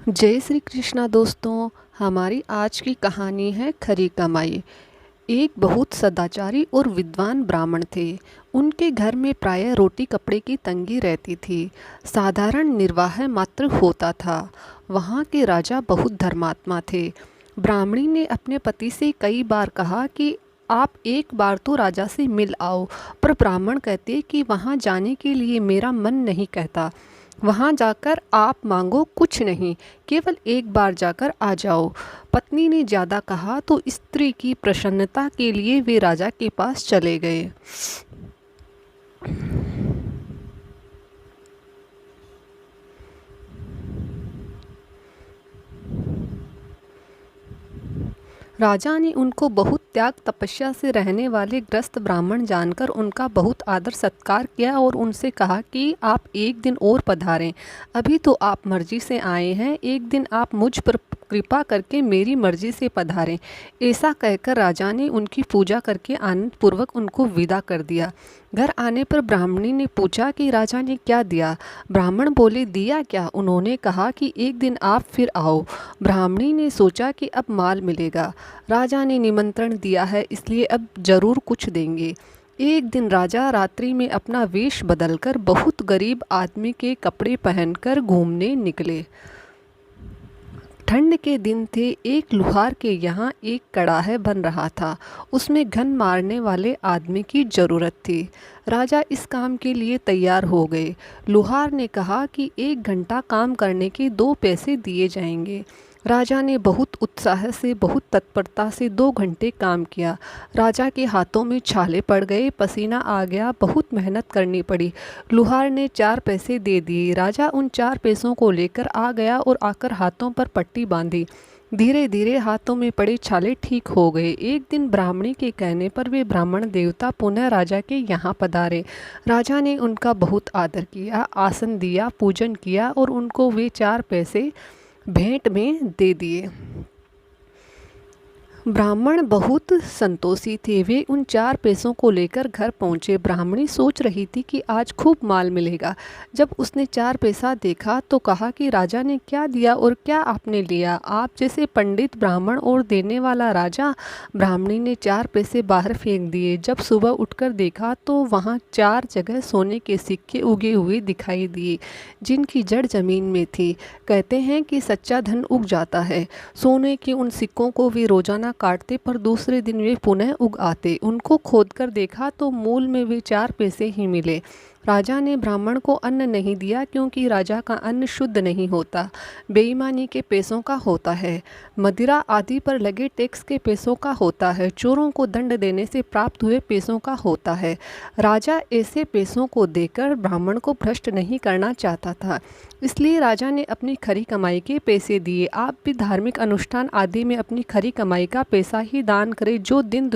जय श्री कृष्णा दोस्तों। हमारी आज की कहानी है खरी कमाई। एक बहुत सदाचारी और विद्वान ब्राह्मण थे। उनके घर में प्रायः रोटी कपड़े की तंगी रहती थी। साधारण निर्वाह मात्र होता था। वहाँ के राजा बहुत धर्मात्मा थे। ब्राह्मणी ने अपने पति से कई बार कहा कि आप एक बार तो राजा से मिल आओ, पर ब्राह्मण कहते कि वहाँ जाने के लिए मेरा मन नहीं कहता। वहाँ जाकर आप मांगो कुछ नहीं, केवल एक बार जाकर आ जाओ। पत्नी ने ज़्यादा कहा तो स्त्री की प्रसन्नता के लिए वे राजा के पास चले गए। राजा ने उनको बहुत त्याग तपस्या से रहने वाले ग्रस्त ब्राह्मण जानकर उनका बहुत आदर सत्कार किया और उनसे कहा कि आप एक दिन और पधारें। अभी तो आप मर्जी से आए हैं, एक दिन आप मुझ पर कृपा करके मेरी मर्जी से पधारें। ऐसा कहकर राजा ने उनकी पूजा करके आनंदपूर्वक उनको विदा कर दिया। घर आने पर ब्राह्मणी ने पूछा कि राजा ने क्या दिया। ब्राह्मण बोले, दिया क्या? उन्होंने कहा कि एक दिन आप फिर आओ। ब्राह्मणी ने सोचा कि अब माल मिलेगा। राजा ने निमंत्रण दिया है, इसलिए अब जरूर कुछ देंगे। एक दिन राजा रात्रि में अपना वेश बदलकर बहुत गरीब आदमी के कपड़े पहनकर घूमने निकले। ठंड के दिन थे। एक लुहार के यहाँ एक कड़ाह बन रहा था। उसमें घन मारने वाले आदमी की ज़रूरत थी। राजा इस काम के लिए तैयार हो गए। लुहार ने कहा कि 1 घंटा काम करने के 2 पैसे दिए जाएंगे। राजा ने बहुत उत्साह से, बहुत तत्परता से 2 घंटे काम किया। राजा के हाथों में छाले पड़ गए, पसीना आ गया, बहुत मेहनत करनी पड़ी। लुहार ने 4 पैसे दे दिए। राजा उन 4 पैसों को लेकर आ गया और आकर हाथों पर पट्टी बांधी। धीरे धीरे हाथों में पड़े छाले ठीक हो गए। एक दिन ब्राह्मणी के कहने पर वे ब्राह्मण देवता पुनः राजा के यहाँ पधारे। राजा ने उनका बहुत आदर किया, आसन दिया, पूजन किया और उनको वे 4 पैसे भेंट में दे दिए। ब्राह्मण बहुत संतोषी थे। वे उन 4 पैसों को लेकर घर पहुँचे। ब्राह्मणी सोच रही थी कि आज खूब माल मिलेगा। जब उसने 4 पैसा देखा तो कहा कि राजा ने क्या दिया और क्या आपने लिया? आप जैसे पंडित ब्राह्मण और देने वाला राजा। ब्राह्मणी ने 4 पैसे बाहर फेंक दिए। जब सुबह उठकर देखा तो वहाँ 4 जगह सोने के सिक्के उगे हुए दिखाई दिए, जिनकी जड़ जमीन में थी। कहते हैं कि सच्चा धन उग जाता है। सोने के उन सिक्कों को वे रोजाना काटते, पर दूसरे दिन वे पुनः उग आते। उनको खोदकर देखा तो मूल में वे 4 पैसे ही मिले। राजा ने ब्राह्मण को अन्न नहीं दिया, क्योंकि राजा का अन्न शुद्ध नहीं होता, बेईमानी के पैसों का होता है, मदिरा आदि पर लगे टैक्स के पैसों का होता है, चोरों को दंड देने से प्राप्त हुए पैसों का होता है। राजा ऐसे पैसों को देकर ब्राह्मण को भ्रष्ट नहीं करना चाहता था, इसलिए राजा ने अपनी खरी कमाई के पैसे दिए। आप भी धार्मिक अनुष्ठान आदि में अपनी खरी कमाई का पैसा ही दान करें, जो दिन